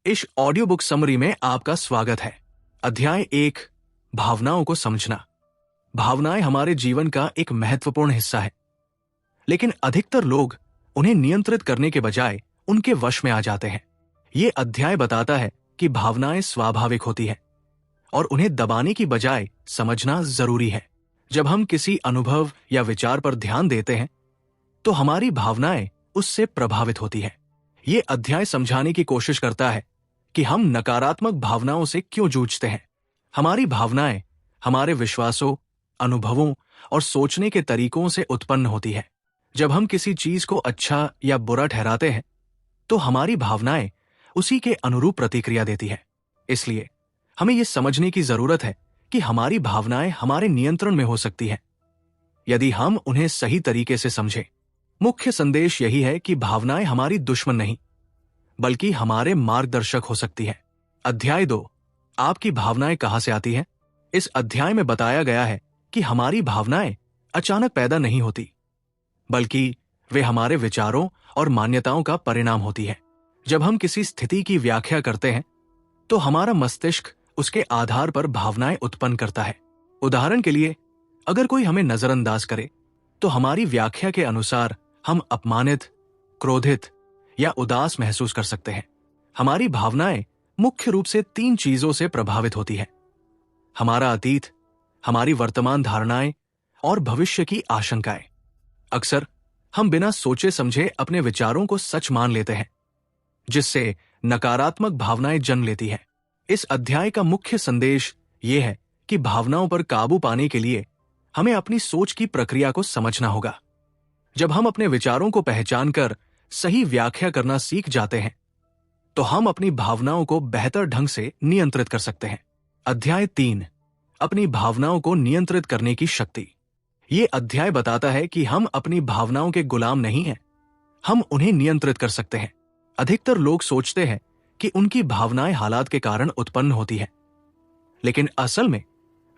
इस audio book summary में आपका स्वागत है। अध्याय 1, भावनाओं को समझना। भावनाएं हमारे जीवन का एक महत्वपूर्ण हिस्सा है, लेकिन अधिकतर लोग उन्हें नियंत्रित करने के बजाय उनके वश में आ जाते हैं। ये अध्याय बताता है कि भावनाएं स्वाभाविक होती है और उन्हें दबाने की बजाय समझना जरूरी है। जब हम किसी अनुभव या विचार पर ध्यान देते हैं, तो हमारी भावनाएं उससे प्रभावित होती है। ये अध्याय समझाने की कोशिश करता है कि हम नकारात्मक भावनाओं से क्यों जूझते हैं। हमारी भावनाएं हमारे विश्वासों, अनुभवों और सोचने के तरीकों से उत्पन्न होती है। जब हम किसी चीज को अच्छा या बुरा ठहराते हैं, तो हमारी भावनाएं उसी के अनुरूप प्रतिक्रिया देती है। इसलिए हमें यह समझने की जरूरत है कि हमारी भावनाएं हमारे नियंत्रण में हो सकती हैं, यदि हम उन्हें सही तरीके से समझें। मुख्य संदेश यही है कि भावनाएं हमारी दुश्मन नहीं, बल्कि हमारे मार्गदर्शक हो सकती है। अध्याय 2, आपकी भावनाएं कहां से आती हैं? इस अध्याय में बताया गया है कि हमारी भावनाएं अचानक पैदा नहीं होती, बल्कि वे हमारे विचारों और मान्यताओं का परिणाम होती है। जब हम किसी स्थिति की व्याख्या करते हैं, तो हमारा मस्तिष्क उसके आधार पर भावनाएं उत्पन्न करता है। उदाहरण के लिए, अगर कोई हमें नजरअंदाज करे, तो हमारी व्याख्या के अनुसार हम अपमानित, क्रोधित या उदास महसूस कर सकते हैं। हमारी भावनाएं मुख्य रूप से 3 चीजों से प्रभावित होती है: हमारा अतीत, हमारी वर्तमान धारणाएं और भविष्य की आशंकाएं। अक्सर हम बिना सोचे समझे अपने विचारों को सच मान लेते हैं, जिससे नकारात्मक भावनाएं जन्म लेती हैं। इस अध्याय का मुख्य संदेश यह है कि भावनाओं पर काबू पाने के लिए हमें अपनी सोच की प्रक्रिया को समझना होगा। जब हम अपने विचारों को पहचानकर सही व्याख्या करना सीख जाते हैं, तो हम अपनी भावनाओं को बेहतर ढंग से नियंत्रित कर सकते हैं। अध्याय 3, अपनी भावनाओं को नियंत्रित करने की शक्ति। ये अध्याय बताता है कि हम अपनी भावनाओं के गुलाम नहीं हैं, हम उन्हें नियंत्रित कर सकते हैं। अधिकतर लोग सोचते हैं कि उनकी भावनाएं हालात के कारण उत्पन्न होती है, लेकिन असल में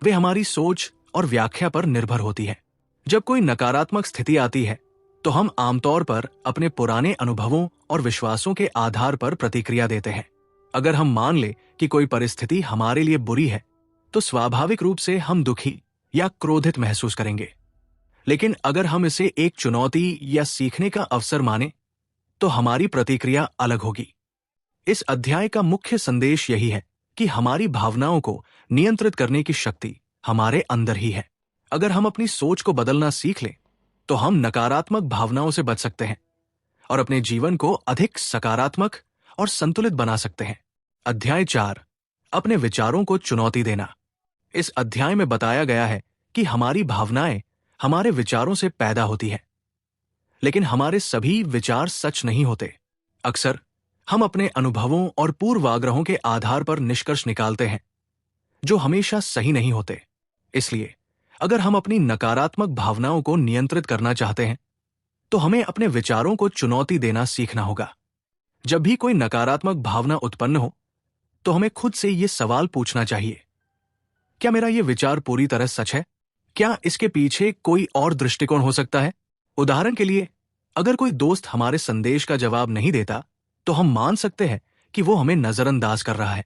वे हमारी सोच और व्याख्या पर निर्भर होती है। जब कोई नकारात्मक स्थिति आती है, तो हम आमतौर पर अपने पुराने अनुभवों और विश्वासों के आधार पर प्रतिक्रिया देते हैं। अगर हम मान ले कि कोई परिस्थिति हमारे लिए बुरी है, तो स्वाभाविक रूप से हम दुखी या क्रोधित महसूस करेंगे। लेकिन अगर हम इसे एक चुनौती या सीखने का अवसर माने, तो हमारी प्रतिक्रिया अलग होगी। इस अध्याय का मुख्य संदेश यही है कि हमारी भावनाओं को नियंत्रित करने की शक्ति हमारे अंदर ही है। अगर हम अपनी सोच को बदलना सीख लें, तो हम नकारात्मक भावनाओं से बच सकते हैं और अपने जीवन को अधिक सकारात्मक और संतुलित बना सकते हैं। अध्याय 4, अपने विचारों को चुनौती देना। इस अध्याय में बताया गया है कि हमारी भावनाएं हमारे विचारों से पैदा होती है, लेकिन हमारे सभी विचार सच नहीं होते। अक्सर हम अपने अनुभवों और पूर्वाग्रहों के आधार पर निष्कर्ष निकालते हैं, जो हमेशा सही नहीं होते। इसलिए अगर हम अपनी नकारात्मक भावनाओं को नियंत्रित करना चाहते हैं, तो हमें अपने विचारों को चुनौती देना सीखना होगा। जब भी कोई नकारात्मक भावना उत्पन्न हो, तो हमें खुद से ये सवाल पूछना चाहिए: क्या मेरा ये विचार पूरी तरह सच है? क्या इसके पीछे कोई और दृष्टिकोण हो सकता है? उदाहरण के लिए, अगर कोई दोस्त हमारे संदेश का जवाब नहीं देता, तो हम मान सकते हैं कि वो हमें नजरअंदाज कर रहा है,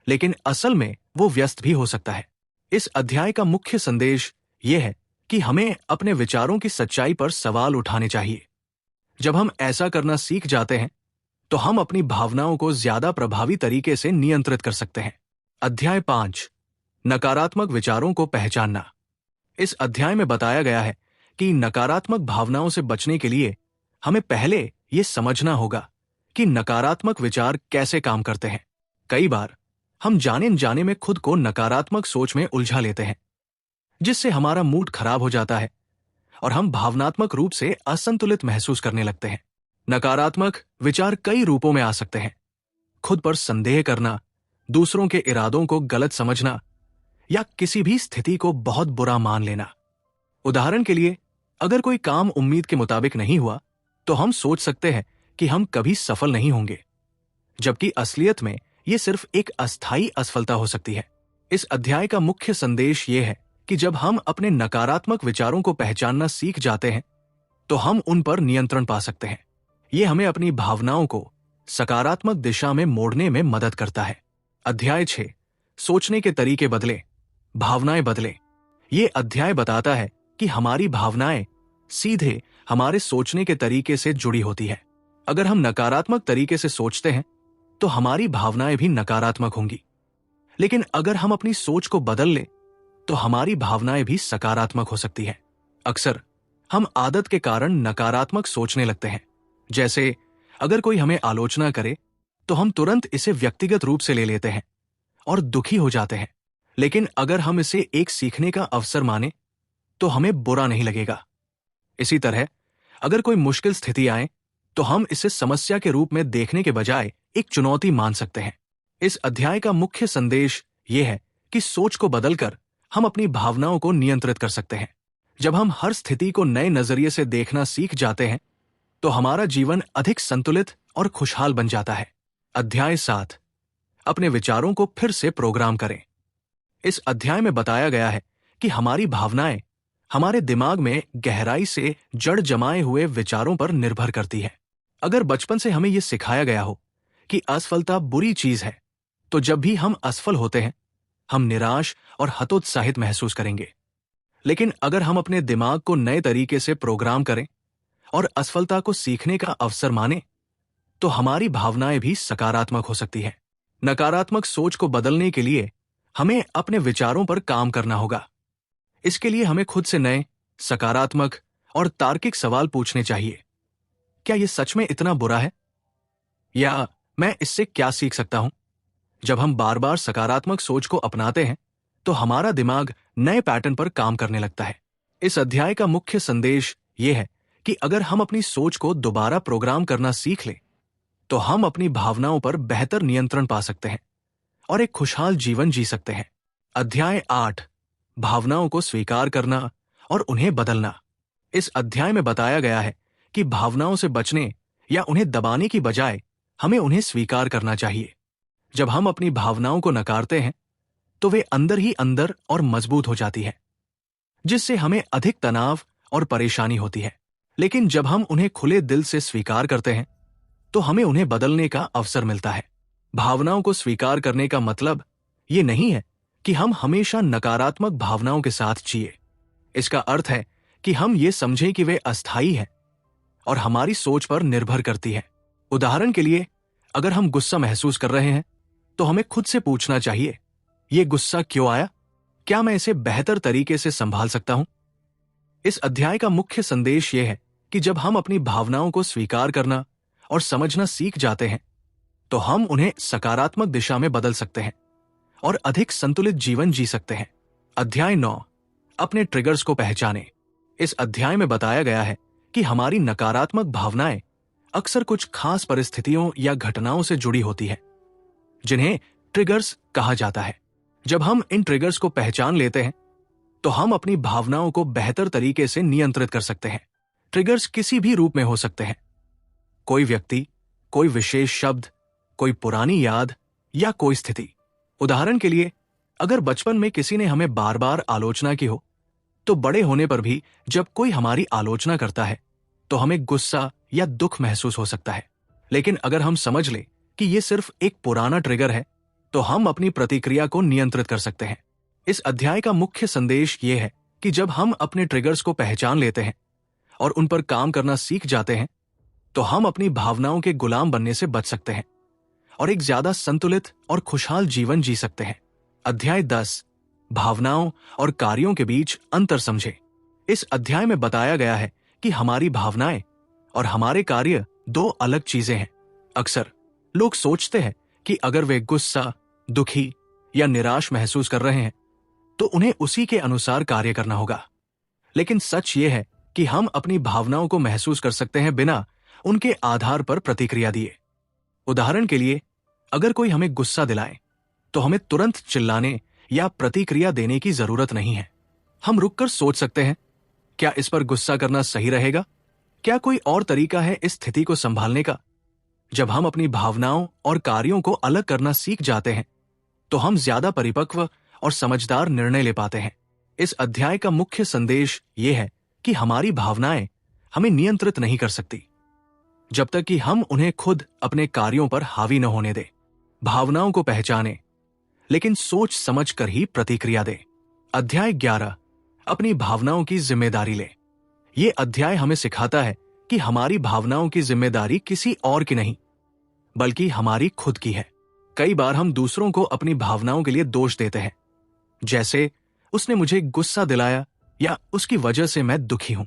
लेकिन असल में वो व्यस्त भी हो सकता है। इस अध्याय का मुख्य संदेश यह है कि हमें अपने विचारों की सच्चाई पर सवाल उठाने चाहिए। जब हम ऐसा करना सीख जाते हैं, तो हम अपनी भावनाओं को ज्यादा प्रभावी तरीके से नियंत्रित कर सकते हैं। अध्याय 5, नकारात्मक विचारों को पहचानना। इस अध्याय में बताया गया है कि नकारात्मक भावनाओं से बचने के लिए हमें पहले यह समझना होगा कि नकारात्मक विचार कैसे काम करते हैं। कई बार हम जाने अनजाने में खुद को नकारात्मक सोच में उलझा लेते हैं, जिससे हमारा मूड खराब हो जाता है और हम भावनात्मक रूप से असंतुलित महसूस करने लगते हैं। नकारात्मक विचार कई रूपों में आ सकते हैं: खुद पर संदेह करना, दूसरों के इरादों को गलत समझना, या किसी भी स्थिति को बहुत बुरा मान लेना। उदाहरण के लिए, अगर कोई काम उम्मीद के मुताबिक नहीं हुआ, तो हम सोच सकते हैं कि हम कभी सफल नहीं होंगे, जबकि असलियत में यह सिर्फ एक अस्थायी असफलता हो सकती है। इस अध्याय का मुख्य संदेश यह है कि जब हम अपने नकारात्मक विचारों को पहचानना सीख जाते हैं, तो हम उन पर नियंत्रण पा सकते हैं। ये हमें अपनी भावनाओं को सकारात्मक दिशा में मोड़ने में मदद करता है। अध्याय 6, सोचने के तरीके बदले, भावनाएं बदले। ये अध्याय बताता है कि हमारी भावनाएं सीधे हमारे सोचने के तरीके से जुड़ी होती है। अगर हम नकारात्मक तरीके से सोचते हैं तो हमारी भावनाएं भी नकारात्मक होंगी, लेकिन अगर हम अपनी सोच को बदल लें तो हमारी भावनाएं भी सकारात्मक हो सकती है। अक्सर हम आदत के कारण नकारात्मक सोचने लगते हैं। जैसे अगर कोई हमें आलोचना करे तो हम तुरंत इसे व्यक्तिगत रूप से ले लेते हैं और दुखी हो जाते हैं। लेकिन अगर हम इसे एक सीखने का अवसर माने तो हमें बुरा नहीं लगेगा। इसी तरह अगर कोई मुश्किल स्थिति आए तो हम इसे समस्या के रूप में देखने के बजाय एक चुनौती मान सकते हैं। इस अध्याय का मुख्य संदेश यह है कि सोच को बदलकर हम अपनी भावनाओं को नियंत्रित कर सकते हैं। जब हम हर स्थिति को नए नजरिए से देखना सीख जाते हैं तो हमारा जीवन अधिक संतुलित और खुशहाल बन जाता है। अध्याय 7, अपने विचारों को फिर से प्रोग्राम करें। इस अध्याय में बताया गया है कि हमारी भावनाएं हमारे दिमाग में गहराई से जड़ जमाए हुए विचारों पर निर्भर करती है। अगर बचपन से हमें यह सिखाया गया हो कि असफलता बुरी चीज है, तो जब भी हम असफल होते हैं हम निराश और हतोत्साहित महसूस करेंगे। लेकिन अगर हम अपने दिमाग को नए तरीके से प्रोग्राम करें और असफलता को सीखने का अवसर माने तो हमारी भावनाएं भी सकारात्मक हो सकती है। नकारात्मक सोच को बदलने के लिए हमें अपने विचारों पर काम करना होगा। इसके लिए हमें खुद से नए, सकारात्मक और तार्किक सवाल पूछने चाहिए। क्या यह सच में इतना बुरा है? या मैं इससे क्या सीख सकता हूं? जब हम बार बार सकारात्मक सोच को अपनाते हैं तो हमारा दिमाग नए पैटर्न पर काम करने लगता है। इस अध्याय का मुख्य संदेश यह है कि अगर हम अपनी सोच को दोबारा प्रोग्राम करना सीख लें तो हम अपनी भावनाओं पर बेहतर नियंत्रण पा सकते हैं और एक खुशहाल जीवन जी सकते हैं। अध्याय 8, भावनाओं को स्वीकार करना और उन्हें बदलना। इस अध्याय में बताया गया है कि भावनाओं से बचने या उन्हें दबाने की बजाय हमें उन्हें स्वीकार करना चाहिए। जब हम अपनी भावनाओं को नकारते हैं तो वे अंदर ही अंदर और मजबूत हो जाती है, जिससे हमें अधिक तनाव और परेशानी होती है। लेकिन जब हम उन्हें खुले दिल से स्वीकार करते हैं तो हमें उन्हें बदलने का अवसर मिलता है। भावनाओं को स्वीकार करने का मतलब ये नहीं है कि हम हमेशा नकारात्मक भावनाओं के साथ जिए। इसका अर्थ है कि हम ये समझें कि वे अस्थायी हैं और हमारी सोच पर निर्भर करती है। उदाहरण के लिए, अगर हम गुस्सा महसूस कर रहे हैं तो हमें खुद से पूछना चाहिए, ये गुस्सा क्यों आया? क्या मैं इसे बेहतर तरीके से संभाल सकता हूं? इस अध्याय का मुख्य संदेश यह है कि जब हम अपनी भावनाओं को स्वीकार करना और समझना सीख जाते हैं तो हम उन्हें सकारात्मक दिशा में बदल सकते हैं और अधिक संतुलित जीवन जी सकते हैं। अध्याय 9, अपने ट्रिगर्स को पहचानें। इस अध्याय में बताया गया है कि हमारी नकारात्मक भावनाएं अक्सर कुछ खास परिस्थितियों या घटनाओं से जुड़ी होती है, जिन्हें ट्रिगर्स कहा जाता है। जब हम इन ट्रिगर्स को पहचान लेते हैं तो हम अपनी भावनाओं को बेहतर तरीके से नियंत्रित कर सकते हैं। ट्रिगर्स किसी भी रूप में हो सकते हैं, कोई व्यक्ति, कोई विशेष शब्द, कोई पुरानी याद या कोई स्थिति। उदाहरण के लिए, अगर बचपन में किसी ने हमें बार बार आलोचना की हो तो बड़े होने पर भी जब कोई हमारी आलोचना करता है तो हमें गुस्सा या दुख महसूस हो सकता है। लेकिन अगर हम समझ लें कि यह सिर्फ एक पुराना ट्रिगर है तो हम अपनी प्रतिक्रिया को नियंत्रित कर सकते हैं। इस अध्याय का मुख्य संदेश यह है कि जब हम अपने ट्रिगर्स को पहचान लेते हैं और उन पर काम करना सीख जाते हैं तो हम अपनी भावनाओं के गुलाम बनने से बच सकते हैं और एक ज्यादा संतुलित और खुशहाल जीवन जी सकते हैं। अध्याय 10, भावनाओं और कार्यों के बीच अंतर समझें। इस अध्याय में बताया गया है कि हमारी भावनाएं और हमारे कार्य दो अलग चीजें हैं। अक्सर लोग सोचते हैं कि अगर वे गुस्सा, दुखी या निराश महसूस कर रहे हैं तो उन्हें उसी के अनुसार कार्य करना होगा। लेकिन सच ये है कि हम अपनी भावनाओं को महसूस कर सकते हैं बिना उनके आधार पर प्रतिक्रिया दिए। उदाहरण के लिए, अगर कोई हमें गुस्सा दिलाए तो हमें तुरंत चिल्लाने या प्रतिक्रिया देने की जरूरत नहीं है। हम रुककर सोच सकते हैं, क्या इस पर गुस्सा करना सही रहेगा? क्या कोई और तरीका है इस स्थिति को संभालने का? जब हम अपनी भावनाओं और कार्यों को अलग करना सीख जाते हैं तो हम ज्यादा परिपक्व और समझदार निर्णय ले पाते हैं। इस अध्याय का मुख्य संदेश यह है कि हमारी भावनाएं हमें नियंत्रित नहीं कर सकती, जब तक कि हम उन्हें खुद अपने कार्यों पर हावी न होने दें। भावनाओं को पहचाने, लेकिन सोच समझ कर ही प्रतिक्रिया दे। अध्याय 11, अपनी भावनाओं की जिम्मेदारी ले। ये अध्याय हमें सिखाता है कि हमारी भावनाओं की जिम्मेदारी किसी और की नहीं, बल्कि हमारी खुद की है। कई बार हम दूसरों को अपनी भावनाओं के लिए दोष देते हैं, जैसे उसने मुझे गुस्सा दिलाया या उसकी वजह से मैं दुखी हूं।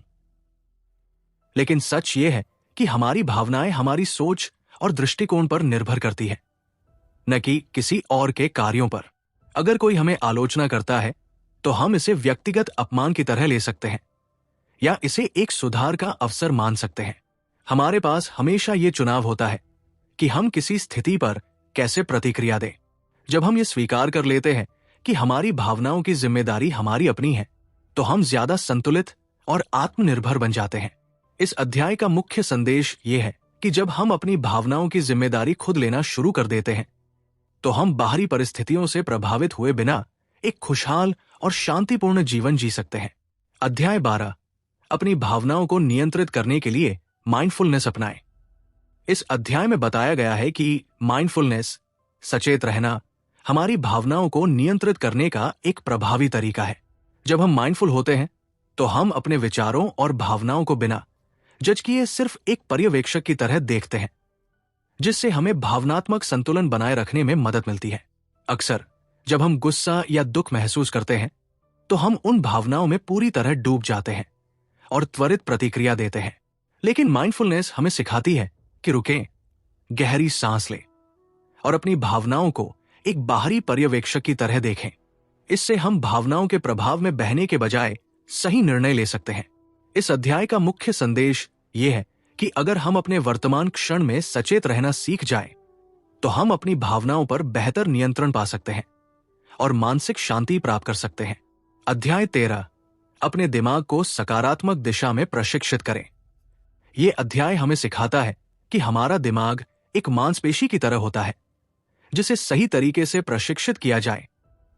लेकिन सच ये है कि हमारी भावनाएं हमारी सोच और दृष्टिकोण पर निर्भर करती है, न कि किसी और के कार्यों पर। अगर कोई हमें आलोचना करता है तो हम इसे व्यक्तिगत अपमान की तरह ले सकते हैं या इसे एक सुधार का अवसर मान सकते हैं। हमारे पास हमेशा ये चुनाव होता है कि हम किसी स्थिति पर कैसे प्रतिक्रिया दें। जब हम ये स्वीकार कर लेते हैं कि हमारी भावनाओं की जिम्मेदारी हमारी अपनी है, तो हम ज्यादा संतुलित और आत्मनिर्भर बन जाते हैं। इस अध्याय का मुख्य संदेश ये है कि जब हम अपनी भावनाओं की जिम्मेदारी खुद लेना शुरू कर देते हैं, तो हम बाहरी परिस्थितियों से प्रभावित हुए बिना एक खुशहाल और शांतिपूर्ण जीवन जी सकते हैं। अध्याय 12, अपनी भावनाओं को नियंत्रित करने के लिए माइंडफुलनेस अपनाएं। इस अध्याय में बताया गया है कि माइंडफुलनेस, सचेत रहना, हमारी भावनाओं को नियंत्रित करने का एक प्रभावी तरीका है। जब हम माइंडफुल होते हैं तो हम अपने विचारों और भावनाओं को बिना जज किए सिर्फ एक पर्यवेक्षक की तरह देखते हैं, जिससे हमें भावनात्मक संतुलन बनाए रखने में मदद मिलती है। अक्सर जब हम गुस्सा या दुख महसूस करते हैं तो हम उन भावनाओं में पूरी तरह डूब जाते हैं और त्वरित प्रतिक्रिया देते हैं। लेकिन माइंडफुलनेस हमें सिखाती है कि रुकें, गहरी सांस लें और अपनी भावनाओं को एक बाहरी पर्यवेक्षक की तरह देखें। इससे हम भावनाओं के प्रभाव में बहने के बजाय सही निर्णय ले सकते हैं। इस अध्याय का मुख्य संदेश यह है कि अगर हम अपने वर्तमान क्षण में सचेत रहना सीख जाएं, तो हम अपनी भावनाओं पर बेहतर नियंत्रण पा सकते हैं और मानसिक शांति प्राप्त कर सकते हैं। अध्याय 13, अपने दिमाग को सकारात्मक दिशा में प्रशिक्षित करें। यह अध्याय हमें सिखाता है कि हमारा दिमाग एक मांसपेशी की तरह होता है, जिसे सही तरीके से प्रशिक्षित किया जाए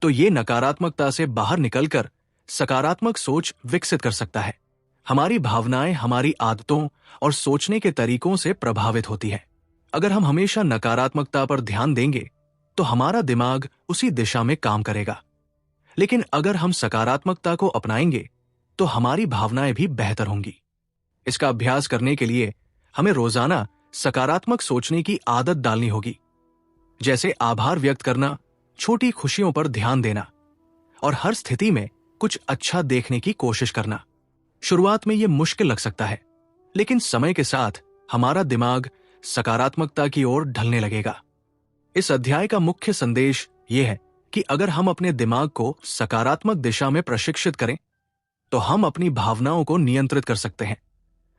तो ये नकारात्मकता से बाहर निकलकर सकारात्मक सोच विकसित कर सकता है। हमारी भावनाएं हमारी आदतों और सोचने के तरीकों से प्रभावित होती है। अगर हम हमेशा नकारात्मकता पर ध्यान देंगे तो हमारा दिमाग उसी दिशा में काम करेगा। लेकिन अगर हम सकारात्मकता को अपनाएंगे तो हमारी भावनाएं भी बेहतर होंगी। इसका अभ्यास करने के लिए हमें रोजाना सकारात्मक सोचने की आदत डालनी होगी, जैसे आभार व्यक्त करना, छोटी खुशियों पर ध्यान देना और हर स्थिति में कुछ अच्छा देखने की कोशिश करना। शुरुआत में यह मुश्किल लग सकता है, लेकिन समय के साथ हमारा दिमाग सकारात्मकता की ओर ढलने लगेगा। इस अध्याय का मुख्य संदेश यह है कि अगर हम अपने दिमाग को सकारात्मक दिशा में प्रशिक्षित करें, तो हम अपनी भावनाओं को नियंत्रित कर सकते हैं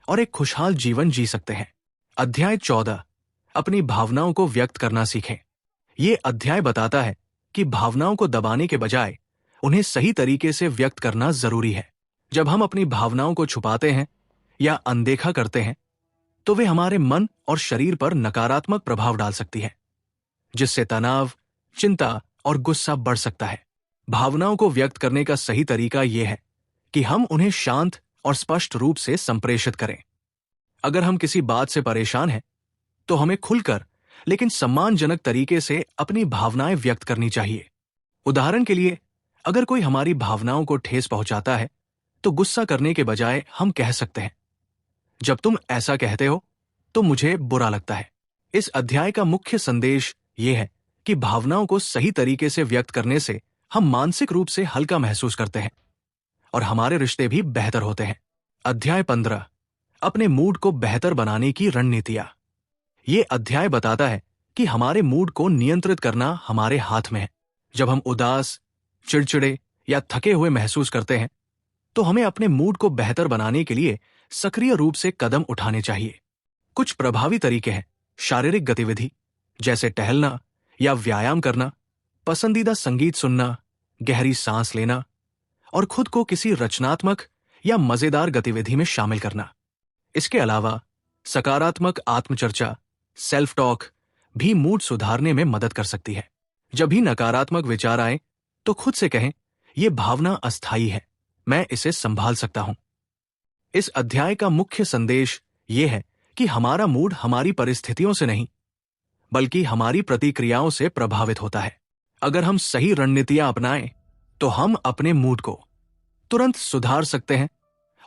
और एक खुशहाल जीवन जी सकते हैं। अध्याय 14, अपनी भावनाओं को व्यक्त करना सीखें। यह अध्याय बताता है कि भावनाओं को दबाने के बजाय उन्हें सही तरीके से व्यक्त करना जरूरी है। जब हम अपनी भावनाओं को छुपाते हैं या अनदेखा करते हैं, तो वे हमारे मन और शरीर पर नकारात्मक प्रभाव डाल सकती है, जिससे तनाव, चिंता और गुस्सा बढ़ सकता है। भावनाओं को व्यक्त करने का सही तरीका यह है कि हम उन्हें शांत और स्पष्ट रूप से संप्रेषित करें। अगर हम किसी बात से परेशान हैं, तो हमें खुलकर लेकिन सम्मानजनक तरीके से अपनी भावनाएं व्यक्त करनी चाहिए। उदाहरण के लिए, अगर कोई हमारी भावनाओं को ठेस पहुंचाता है, तो गुस्सा करने के बजाय हम कह सकते हैं, जब तुम ऐसा कहते हो तो मुझे बुरा लगता है। इस अध्याय का मुख्य संदेश यह है कि भावनाओं को सही तरीके से व्यक्त करने से हम मानसिक रूप से हल्का महसूस करते हैं और हमारे रिश्ते भी बेहतर होते हैं। अध्याय 15, अपने मूड को बेहतर बनाने की रणनीतियां। ये अध्याय बताता है कि हमारे मूड को नियंत्रित करना हमारे हाथ में है। जब हम उदास, चिड़चिड़े या थके हुए महसूस करते हैं, तो हमें अपने मूड को बेहतर बनाने के लिए सक्रिय रूप से कदम उठाने चाहिए। कुछ प्रभावी तरीके हैं: शारीरिक गतिविधि जैसे टहलना या व्यायाम करना, पसंदीदा संगीत सुनना, गहरी सांस लेना और खुद को किसी रचनात्मक या मजेदार गतिविधि में शामिल करना। इसके अलावा सकारात्मक आत्मचर्चा, सेल्फ टॉक भी मूड सुधारने में मदद कर सकती है। जब भी नकारात्मक विचार आए तो खुद से कहें, यह भावना अस्थायी है, मैं इसे संभाल सकता हूं। इस अध्याय का मुख्य संदेश यह है कि हमारा मूड हमारी परिस्थितियों से नहीं बल्कि हमारी प्रतिक्रियाओं से प्रभावित होता है। अगर हम सही रणनीतियां अपनाएं तो हम अपने मूड को तुरंत सुधार सकते हैं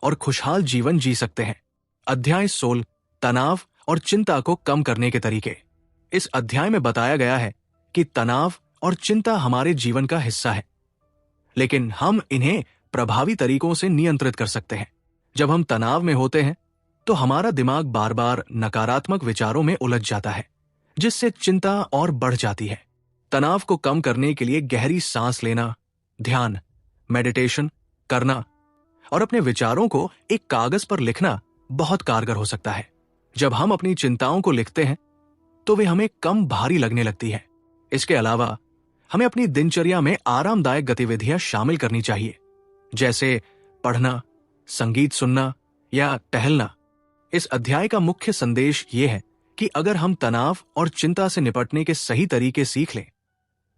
और खुशहाल जीवन जी सकते हैं। अध्याय 16 तनाव और चिंता को कम करने के तरीके। इस अध्याय में बताया गया है कि तनाव और चिंता हमारे जीवन का हिस्सा है, लेकिन हम इन्हें प्रभावी तरीकों से नियंत्रित कर सकते हैं। जब हम तनाव में होते हैं तो हमारा दिमाग बार बार नकारात्मक विचारों में उलझ जाता है, जिससे चिंता और बढ़ जाती है। तनाव को कम करने के लिए गहरी सांस लेना, ध्यान, मेडिटेशन करना और अपने विचारों को एक कागज पर लिखना बहुत कारगर हो सकता है। जब हम अपनी चिंताओं को लिखते हैं तो वे हमें कम भारी लगने लगती है। इसके अलावा हमें अपनी दिनचर्या में आरामदायक गतिविधियां शामिल करनी चाहिए, जैसे पढ़ना, संगीत सुनना या टहलना। इस अध्याय का मुख्य संदेश ये है कि अगर हम तनाव और चिंता से निपटने के सही तरीके सीख लें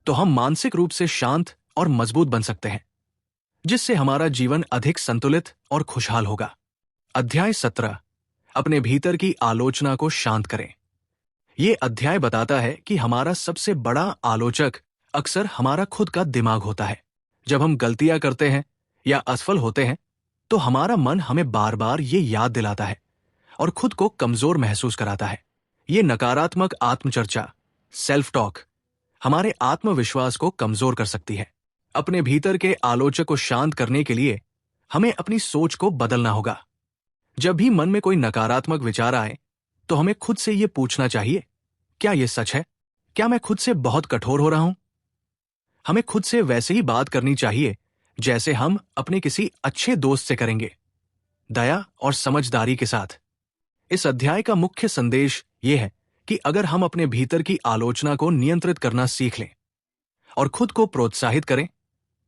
तो हम मानसिक रूप से शांत और मजबूत बन सकते हैं, जिससे हमारा जीवन अधिक संतुलित और खुशहाल होगा। अध्याय 17 अपने भीतर की आलोचना को शांत करें। यह अध्याय बताता है कि हमारा सबसे बड़ा आलोचक अक्सर हमारा खुद का दिमाग होता है। जब हम गलतियां करते हैं या असफल होते हैं तो हमारा मन हमें बार बार ये याद दिलाता है और खुद को कमजोर महसूस कराता है। ये नकारात्मक आत्मचर्चा, सेल्फ टॉक, हमारे आत्मविश्वास को कमजोर कर सकती है। अपने भीतर के आलोचक को शांत करने के लिए हमें अपनी सोच को बदलना होगा। जब भी मन में कोई नकारात्मक विचार आए तो हमें खुद से ये पूछना चाहिए, क्या यह सच है? क्या मैं खुद से बहुत कठोर हो रहा हूं? हमें खुद से वैसे ही बात करनी चाहिए जैसे हम अपने किसी अच्छे दोस्त से करेंगे, दया और समझदारी के साथ। इस अध्याय का मुख्य संदेश यह है कि अगर हम अपने भीतर की आलोचना को नियंत्रित करना सीख लें और खुद को प्रोत्साहित करें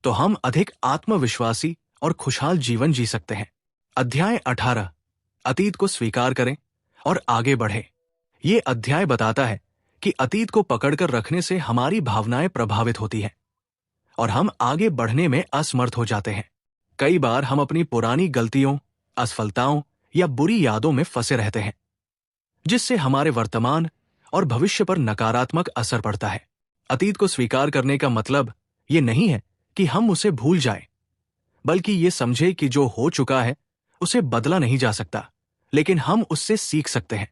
तो हम अधिक आत्मविश्वासी और खुशहाल जीवन जी सकते हैं। अध्याय 18 अतीत को स्वीकार करें और आगे बढ़ें। यह अध्याय बताता है कि अतीत को पकड़कर रखने से हमारी भावनाएं प्रभावित होती हैं और हम आगे बढ़ने में असमर्थ हो जाते हैं। कई बार हम अपनी पुरानी गलतियों, असफलताओं या बुरी यादों में फंसे रहते हैं, जिससे हमारे वर्तमान और भविष्य पर नकारात्मक असर पड़ता है। अतीत को स्वीकार करने का मतलब ये नहीं है कि हम उसे भूल जाएं, बल्कि ये समझे कि जो हो चुका है उसे बदला नहीं जा सकता, लेकिन हम उससे सीख सकते हैं।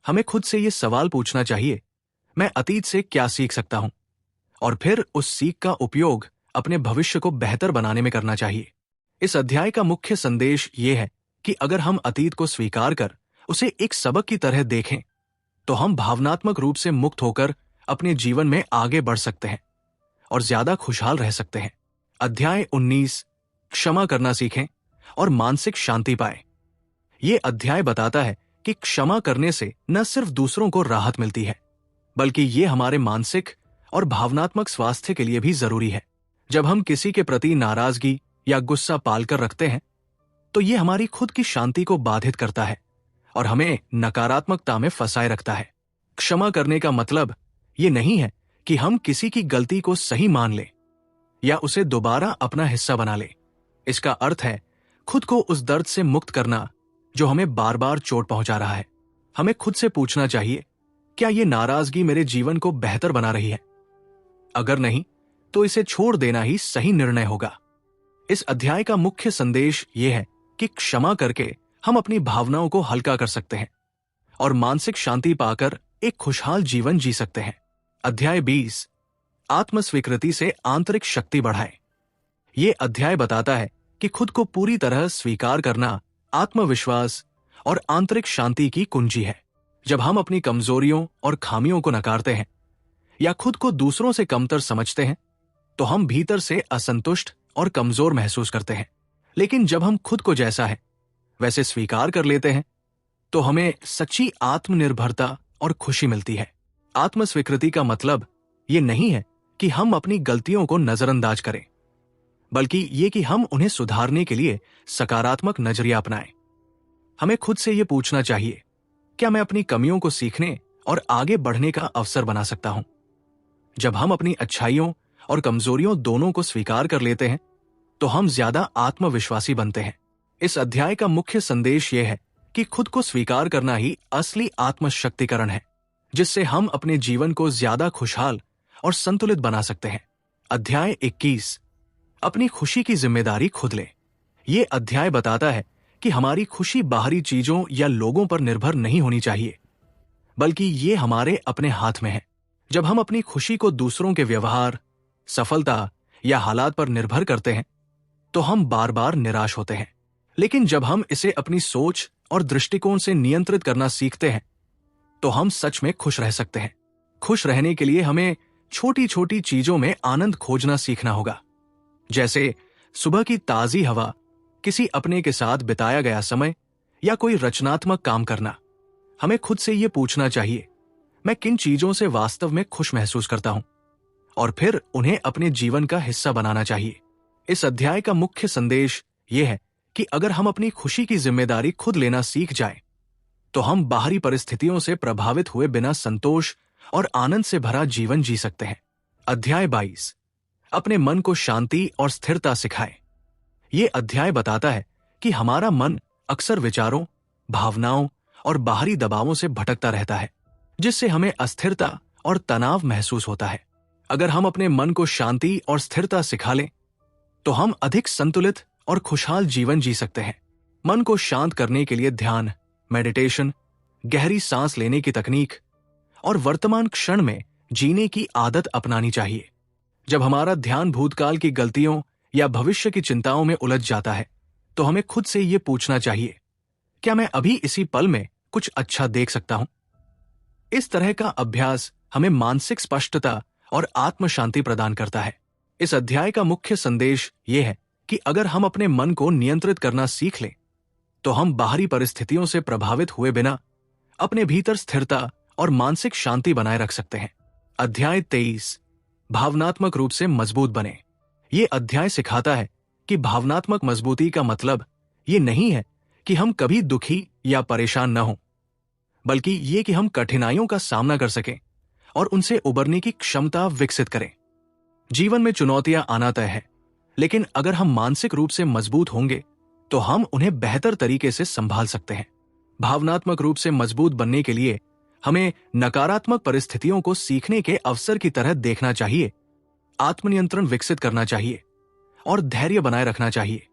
हमें खुद से ये सवाल पूछना चाहिए, मैं अतीत से क्या सीख सकता हूं? और फिर उस सीख का उपयोग अपने भविष्य को बेहतर बनाने में करना चाहिए। इस अध्याय का मुख्य संदेश ये है कि अगर हम अतीत को स्वीकार कर उसे एक सबक की तरह देखें तो हम भावनात्मक रूप से मुक्त होकर अपने जीवन में आगे बढ़ सकते हैं और ज्यादा खुशहाल रह सकते हैं। अध्याय 19 क्षमा करना सीखें और मानसिक शांति पाएं। यह अध्याय बताता है कि क्षमा करने से न सिर्फ दूसरों को राहत मिलती है, बल्कि ये हमारे मानसिक और भावनात्मक स्वास्थ्य के लिए भी जरूरी है। जब हम किसी के प्रति नाराजगी या गुस्सा पालकर रखते हैं तो ये हमारी खुद की शांति को बाधित करता है और हमें नकारात्मकता में फंसाए रखता है। क्षमा करने का मतलब ये नहीं है कि हम किसी की गलती को सही मान लें या उसे दोबारा अपना हिस्सा बना लें। इसका अर्थ है खुद को उस दर्द से मुक्त करना जो हमें बार बार चोट पहुंचा रहा है। हमें खुद से पूछना चाहिए, क्या ये नाराजगी मेरे जीवन को बेहतर बना रही है? अगर नहीं, तो इसे छोड़ देना ही सही निर्णय होगा। इस अध्याय का मुख्य संदेश यह है कि क्षमा करके हम अपनी भावनाओं को हल्का कर सकते हैं और मानसिक शांति पाकर एक खुशहाल जीवन जी सकते हैं। अध्याय 20 आत्मस्वीकृति से आंतरिक शक्ति बढ़ाएं। यह अध्याय बताता है कि खुद को पूरी तरह स्वीकार करना आत्मविश्वास और आंतरिक शांति की कुंजी है। जब हम अपनी कमजोरियों और खामियों को नकारते हैं या खुद को दूसरों से कमतर समझते हैं तो हम भीतर से असंतुष्ट और कमजोर महसूस करते हैं। लेकिन जब हम खुद को जैसा है वैसे स्वीकार कर लेते हैं तो हमें सच्ची आत्मनिर्भरता और खुशी मिलती है। आत्मस्वीकृति का मतलब ये नहीं है कि हम अपनी गलतियों को नजरअंदाज करें, बल्कि ये कि हम उन्हें सुधारने के लिए सकारात्मक नजरिया अपनाएं। हमें खुद से ये पूछना चाहिए, क्या मैं अपनी कमियों को सीखने और आगे बढ़ने का अवसर बना सकता हूं? जब हम अपनी अच्छाइयों और कमजोरियों दोनों को स्वीकार कर लेते हैं तो हम ज्यादा आत्मविश्वासी बनते हैं। इस अध्याय का मुख्य संदेश यह है कि खुद को स्वीकार करना ही असली आत्मशक्तिकरण है, जिससे हम अपने जीवन को ज्यादा खुशहाल और संतुलित बना सकते हैं। अध्याय 21, अपनी खुशी की जिम्मेदारी खुद ले। ये अध्याय बताता है कि हमारी खुशी बाहरी चीजों या लोगों पर निर्भर नहीं होनी चाहिए, बल्कि ये हमारे अपने हाथ में है। जब हम अपनी खुशी को दूसरों के व्यवहार, सफलता या हालात पर निर्भर करते हैं, तो हम बार बार निराश होते हैं। लेकिन जब हम इसे अपनी सोच और दृष्टिकोण से नियंत्रित करना सीखते हैं, तो हम सच में खुश रह सकते हैं। खुश रहने के लिए हमें छोटी छोटी चीजों में आनंद खोजना सीखना होगा, जैसे सुबह की ताजी हवा, किसी अपने के साथ बिताया गया समय या कोई रचनात्मक काम करना। हमें खुद से यह पूछना चाहिए, मैं किन चीजों से वास्तव में खुश महसूस करता हूं, और फिर उन्हें अपने जीवन का हिस्सा बनाना चाहिए। इस अध्याय का मुख्य संदेश यह है कि अगर हम अपनी खुशी की जिम्मेदारी खुद लेना सीख जाएं, तो हम बाहरी परिस्थितियों से प्रभावित हुए बिना संतोष और आनंद से भरा जीवन जी सकते हैं। अध्याय 22, अपने मन को शांति और स्थिरता सिखाएं। यह अध्याय बताता है कि हमारा मन अक्सर विचारों, भावनाओं और बाहरी दबावों से भटकता रहता है, जिससे हमें अस्थिरता और तनाव महसूस होता है। अगर हम अपने मन को शांति और स्थिरता सिखा लें, तो हम अधिक संतुलित और खुशहाल जीवन जी सकते हैं। मन को शांत करने के लिए ध्यान, मेडिटेशन, गहरी सांस लेने की तकनीक और वर्तमान क्षण में जीने की आदत अपनानी चाहिए। जब हमारा ध्यान भूतकाल की गलतियों या भविष्य की चिंताओं में उलझ जाता है, तो हमें खुद से यह पूछना चाहिए, क्या मैं अभी इसी पल में कुछ अच्छा देख सकता हूं? इस तरह का अभ्यास हमें मानसिक स्पष्टता और आत्म शांति प्रदान करता है। इस अध्याय का मुख्य संदेश यह है कि अगर हम अपने मन को नियंत्रित करना सीख लें, तो हम बाहरी परिस्थितियों से प्रभावित हुए बिना अपने भीतर स्थिरता और मानसिक शांति बनाए रख सकते हैं। अध्याय 23, भावनात्मक रूप से मजबूत बने। ये अध्याय सिखाता है कि भावनात्मक मजबूती का मतलब ये नहीं है कि हम कभी दुखी या परेशान न हों, बल्कि ये कि हम कठिनाइयों का सामना कर सकें और उनसे उबरने की क्षमता विकसित करें। जीवन में चुनौतियां आना तय है, लेकिन अगर हम मानसिक रूप से मजबूत होंगे, तो हम उन्हें बेहतर तरीके से संभाल सकते हैं। भावनात्मक रूप से मजबूत बनने के लिए हमें नकारात्मक परिस्थितियों को सीखने के अवसर की तरह देखना चाहिए, आत्मनियंत्रण विकसित करना चाहिए और धैर्य बनाए रखना चाहिए।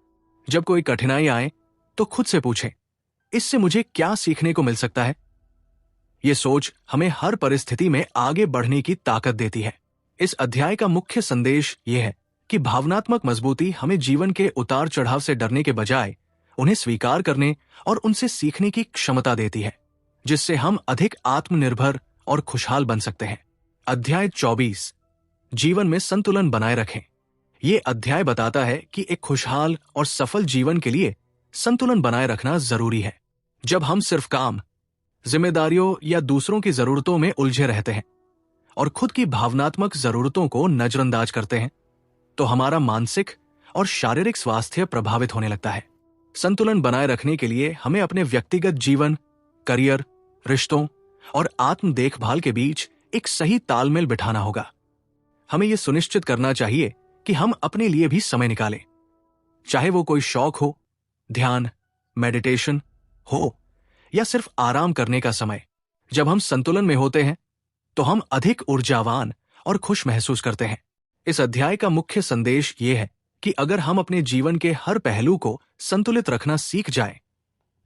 जब कोई कठिनाई आए, तो खुद से पूछें, इससे मुझे क्या सीखने को मिल सकता है? यह सोच हमें हर परिस्थिति में आगे बढ़ने की ताकत देती है। इस अध्याय का मुख्य संदेश यह है कि भावनात्मक मजबूती हमें जीवन के उतार चढ़ाव से डरने के बजाय उन्हें स्वीकार करने और उनसे सीखने की क्षमता देती है, जिससे हम अधिक आत्मनिर्भर और खुशहाल बन सकते हैं। अध्याय 24, जीवन में संतुलन बनाए रखें। यह अध्याय बताता है कि एक खुशहाल और सफल जीवन के लिए संतुलन बनाए रखना जरूरी है। जब हम सिर्फ काम, जिम्मेदारियों या दूसरों की जरूरतों में उलझे रहते हैं और खुद की भावनात्मक जरूरतों को नजरअंदाज करते हैं, तो हमारा मानसिक और शारीरिक स्वास्थ्य प्रभावित होने लगता है। संतुलन बनाए रखने के लिए हमें अपने व्यक्तिगत जीवन, करियर, रिश्तों और आत्म देखभाल के बीच एक सही तालमेल बिठाना होगा। हमें यह सुनिश्चित करना चाहिए कि हम अपने लिए भी समय निकालें, चाहे वो कोई शौक हो, ध्यान, मेडिटेशन हो या सिर्फ आराम करने का समय। जब हम संतुलन में होते हैं, तो हम अधिक ऊर्जावान और खुश महसूस करते हैं। इस अध्याय का मुख्य संदेश यह है कि अगर हम अपने जीवन के हर पहलू को संतुलित रखना सीख जाएं,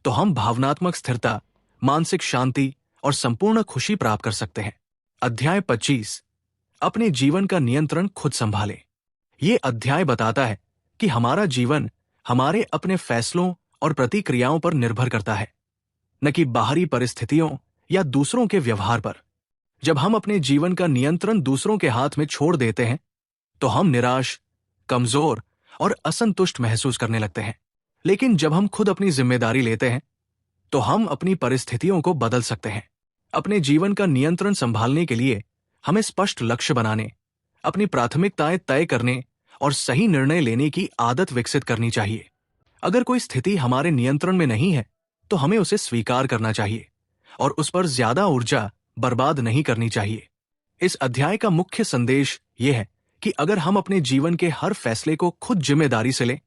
तो हम भावनात्मक स्थिरता, मानसिक शांति और संपूर्ण खुशी प्राप्त कर सकते हैं। अध्याय 25, अपने जीवन का नियंत्रण खुद संभालें। यह अध्याय बताता है कि हमारा जीवन हमारे अपने फैसलों और प्रतिक्रियाओं पर निर्भर करता है, न कि बाहरी परिस्थितियों या दूसरों के व्यवहार पर। जब हम अपने जीवन का नियंत्रण दूसरों के हाथ में छोड़ देते हैं, तो हम निराश, कमजोर और असंतुष्ट महसूस करने लगते हैं। लेकिन जब हम खुद अपनी जिम्मेदारी लेते हैं, तो हम अपनी परिस्थितियों को बदल सकते हैं। अपने जीवन का नियंत्रण संभालने के लिए हमें स्पष्ट लक्ष्य बनाने, अपनी प्राथमिकताएं तय करने और सही निर्णय लेने की आदत विकसित करनी चाहिए। अगर कोई स्थिति हमारे नियंत्रण में नहीं है, तो हमें उसे स्वीकार करना चाहिए और उस पर ज्यादा ऊर्जा बर्बाद नहीं करनी चाहिए। इस अध्याय का मुख्य संदेश यह है कि अगर हम अपने जीवन के हर फैसले को खुद जिम्मेदारी से लें,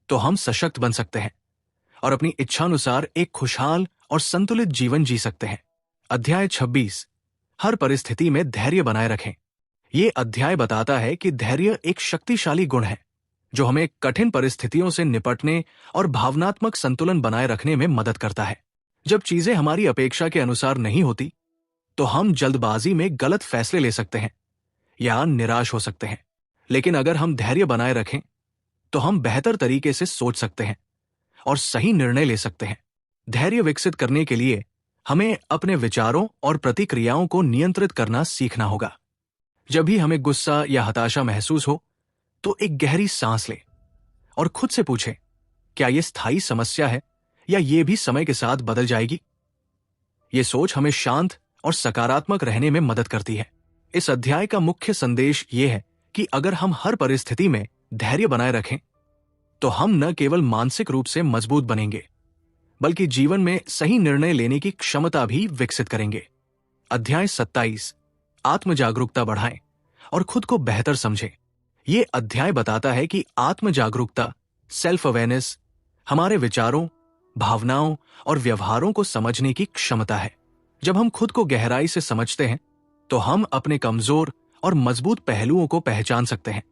तो हम सशक्त बन सकते हैं और अपनी इच्छानुसार एक खुशहाल और संतुलित जीवन जी सकते हैं। अध्याय 26, हर परिस्थिति में धैर्य बनाए रखें। ये अध्याय बताता है कि धैर्य एक शक्तिशाली गुण है जो हमें कठिन परिस्थितियों से निपटने और भावनात्मक संतुलन बनाए रखने में मदद करता है। जब चीजें हमारी अपेक्षा के अनुसार नहीं होती तो हम जल्दबाजी में गलत फैसले ले सकते हैं या निराश हो सकते हैं, लेकिन अगर हम धैर्य बनाए रखें तो हम बेहतर तरीके से सोच सकते हैं और सही निर्णय ले सकते हैं। धैर्य विकसित करने के लिए हमें अपने विचारों और प्रतिक्रियाओं को नियंत्रित करना सीखना होगा। जब भी हमें गुस्सा या हताशा महसूस हो तो एक गहरी सांस लें और खुद से पूछें, क्या यह स्थायी समस्या है या यह भी समय के साथ बदल जाएगी? ये सोच हमें शांत और सकारात्मक रहने में मदद करती है। इस अध्याय का मुख्य संदेश ये है कि अगर हम हर परिस्थिति में धैर्य बनाए रखें तो हम न केवल मानसिक रूप से मजबूत बनेंगे बल्कि जीवन में सही निर्णय लेने की क्षमता भी विकसित करेंगे। अध्याय 27, आत्म जागरूकता बढ़ाएं और खुद को बेहतर समझें। ये अध्याय बताता है कि आत्म जागरूकता, सेल्फ अवेयरनेस, हमारे विचारों, भावनाओं और व्यवहारों को समझने की क्षमता है। जब हम खुद को गहराई से समझते हैं तो हम अपने कमजोर और मजबूत पहलुओं को पहचान सकते हैं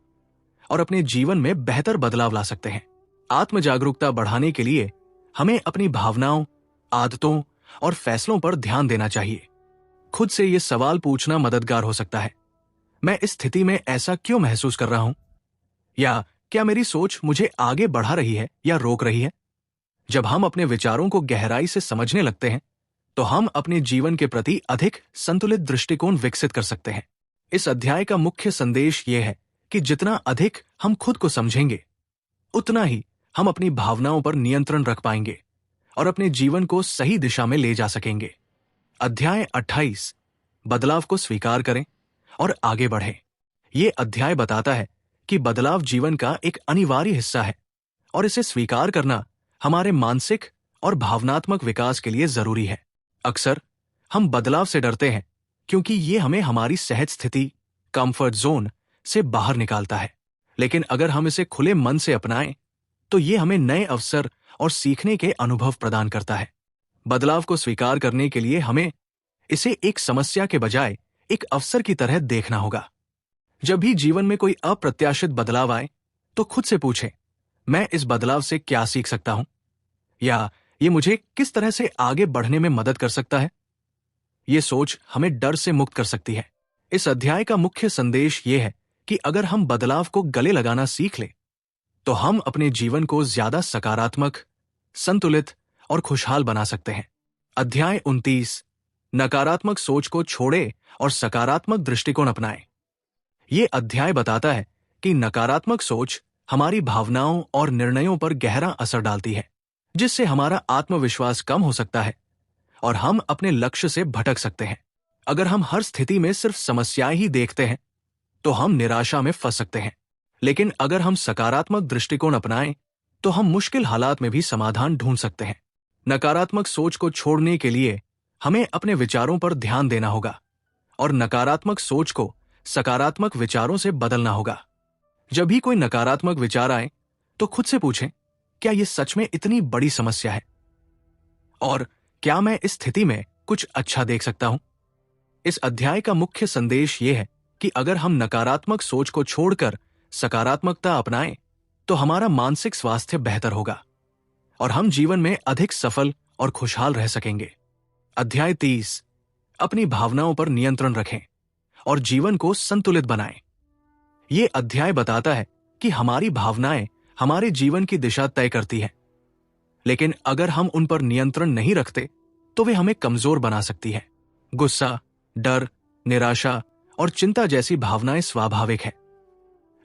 और अपने जीवन में बेहतर बदलाव ला सकते हैं। आत्म जागरूकता बढ़ाने के लिए हमें अपनी भावनाओं, आदतों और फैसलों पर ध्यान देना चाहिए। खुद से ये सवाल पूछना मददगार हो सकता है, मैं इस स्थिति में ऐसा क्यों महसूस कर रहा हूं? या क्या मेरी सोच मुझे आगे बढ़ा रही है या रोक रही है? जब हम अपने विचारों को गहराई से समझने लगते हैं तो हम अपने जीवन के प्रति अधिक संतुलित दृष्टिकोण विकसित कर सकते हैं। इस अध्याय का मुख्य संदेश यह है कि जितना अधिक हम खुद को समझेंगे उतना ही हम अपनी भावनाओं पर नियंत्रण रख पाएंगे और अपने जीवन को सही दिशा में ले जा सकेंगे। अध्याय 28, बदलाव को स्वीकार करें और आगे बढ़ें। ये अध्याय बताता है कि बदलाव जीवन का एक अनिवार्य हिस्सा है और इसे स्वीकार करना हमारे मानसिक और भावनात्मक विकास के लिए जरूरी है। अक्सर हम बदलाव से डरते हैं क्योंकि ये हमें हमारी सहज स्थिति, कंफर्ट जोन से बाहर निकालता है, लेकिन अगर हम इसे खुले मन से अपनाएं तो ये हमें नए अवसर और सीखने के अनुभव प्रदान करता है। बदलाव को स्वीकार करने के लिए हमें इसे एक समस्या के बजाय एक अवसर की तरह देखना होगा। जब भी जीवन में कोई अप्रत्याशित बदलाव आए तो खुद से पूछें, मैं इस बदलाव से क्या सीख सकता हूं? या ये मुझे किस तरह से आगे बढ़ने में मदद कर सकता है? ये सोच हमें डर से मुक्त कर सकती है। इस अध्याय का मुख्य संदेश ये है कि अगर हम बदलाव को गले लगाना सीख लें तो हम अपने जीवन को ज्यादा सकारात्मक, संतुलित और खुशहाल बना सकते हैं। अध्याय 29, नकारात्मक सोच को छोड़े और सकारात्मक दृष्टिकोण अपनाएं। ये अध्याय बताता है कि नकारात्मक सोच हमारी भावनाओं और निर्णयों पर गहरा असर डालती है, जिससे हमारा आत्मविश्वास कम हो सकता है और हम अपने लक्ष्य से भटक सकते हैं। अगर हम हर स्थिति में सिर्फ समस्याएं ही देखते हैं तो हम निराशा में फंस सकते हैं, लेकिन अगर हम सकारात्मक दृष्टिकोण अपनाएं तो हम मुश्किल हालात में भी समाधान ढूंढ सकते हैं। नकारात्मक सोच को छोड़ने के लिए हमें अपने विचारों पर ध्यान देना होगा और नकारात्मक सोच को सकारात्मक विचारों से बदलना होगा। जब भी कोई नकारात्मक विचार आए तो खुद से पूछें, क्या यह सच में इतनी बड़ी समस्या है? और क्या मैं इस स्थिति में कुछ अच्छा देख सकता हूं? इस अध्याय का मुख्य संदेश यह है कि अगर हम नकारात्मक सोच को छोड़कर सकारात्मकता अपनाएं तो हमारा मानसिक स्वास्थ्य बेहतर होगा और हम जीवन में अधिक सफल और खुशहाल रह सकेंगे। अध्याय 30, अपनी भावनाओं पर नियंत्रण रखें और जीवन को संतुलित बनाएं। यह अध्याय बताता है कि हमारी भावनाएं हमारे जीवन की दिशा तय करती हैं, लेकिन अगर हम उन पर नियंत्रण नहीं रखते तो वे हमें कमजोर बना सकती हैं। गुस्सा, डर, निराशा और चिंता जैसी भावनाएं स्वाभाविक हैं,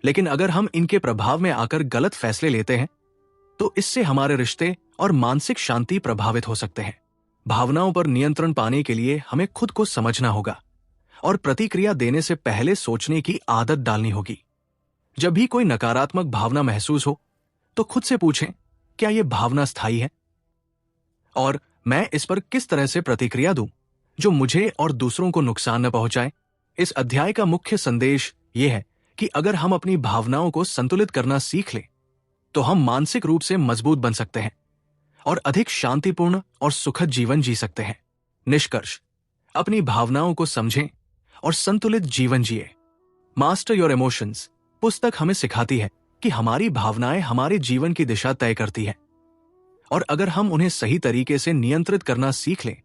लेकिन अगर हम इनके प्रभाव में आकर गलत फैसले लेते हैं तो इससे हमारे रिश्ते और मानसिक शांति प्रभावित हो सकते हैं। भावनाओं पर नियंत्रण पाने के लिए हमें खुद को समझना होगा और प्रतिक्रिया देने से पहले सोचने की आदत डालनी होगी। जब भी कोई नकारात्मक भावना महसूस हो तो खुद से पूछें, क्या यह भावना स्थायी है? और मैं इस पर किस तरह से प्रतिक्रिया दूं जो मुझे और दूसरों को नुकसान न पहुंचाए? इस अध्याय का मुख्य संदेश यह है कि अगर हम अपनी भावनाओं को संतुलित करना सीख लें तो हम मानसिक रूप से मजबूत बन सकते हैं और अधिक शांतिपूर्ण और सुखद जीवन जी सकते हैं। निष्कर्ष, अपनी भावनाओं को समझें और संतुलित जीवन जिए। मास्टर योर इमोशंस पुस्तक हमें सिखाती है कि हमारी भावनाएं हमारे जीवन की दिशा तय करती हैं, और अगर हम उन्हें सही तरीके से नियंत्रित करना सीख लें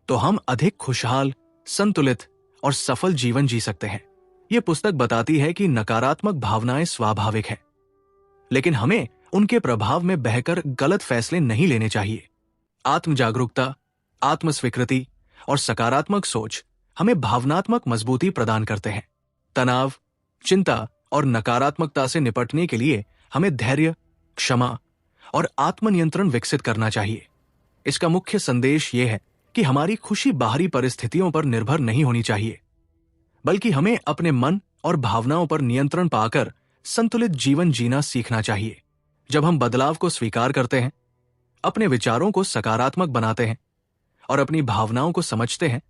तो हम अधिक खुशहाल, संतुलित और सफल जीवन जी सकते हैं। यह पुस्तक बताती है कि नकारात्मक भावनाएं स्वाभाविक हैं, लेकिन हमें उनके प्रभाव में बहकर गलत फैसले नहीं लेने चाहिए। आत्म जागरूकता, आत्म स्वीकृति और सकारात्मक सोच हमें भावनात्मक मजबूती प्रदान करते हैं। तनाव, चिंता और नकारात्मकता से निपटने के लिए हमें धैर्य, क्षमा और आत्मनियंत्रण विकसित करना चाहिए। इसका मुख्य संदेश यह है कि हमारी खुशी बाहरी परिस्थितियों पर निर्भर नहीं होनी चाहिए, बल्कि हमें अपने मन और भावनाओं पर नियंत्रण पाकर संतुलित जीवन जीना सीखना चाहिए। जब हम बदलाव को स्वीकार करते हैं, अपने विचारों को सकारात्मक बनाते हैं और अपनी भावनाओं को समझते हैं,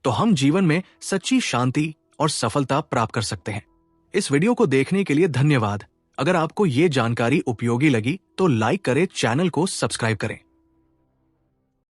तो हम जीवन में सच्ची शांति और सफलता प्राप्त कर सकते हैं। इस वीडियो को देखने के लिए धन्यवाद। अगर आपको ये जानकारी उपयोगी लगी तो लाइक करें, चैनल को सब्सक्राइब करें।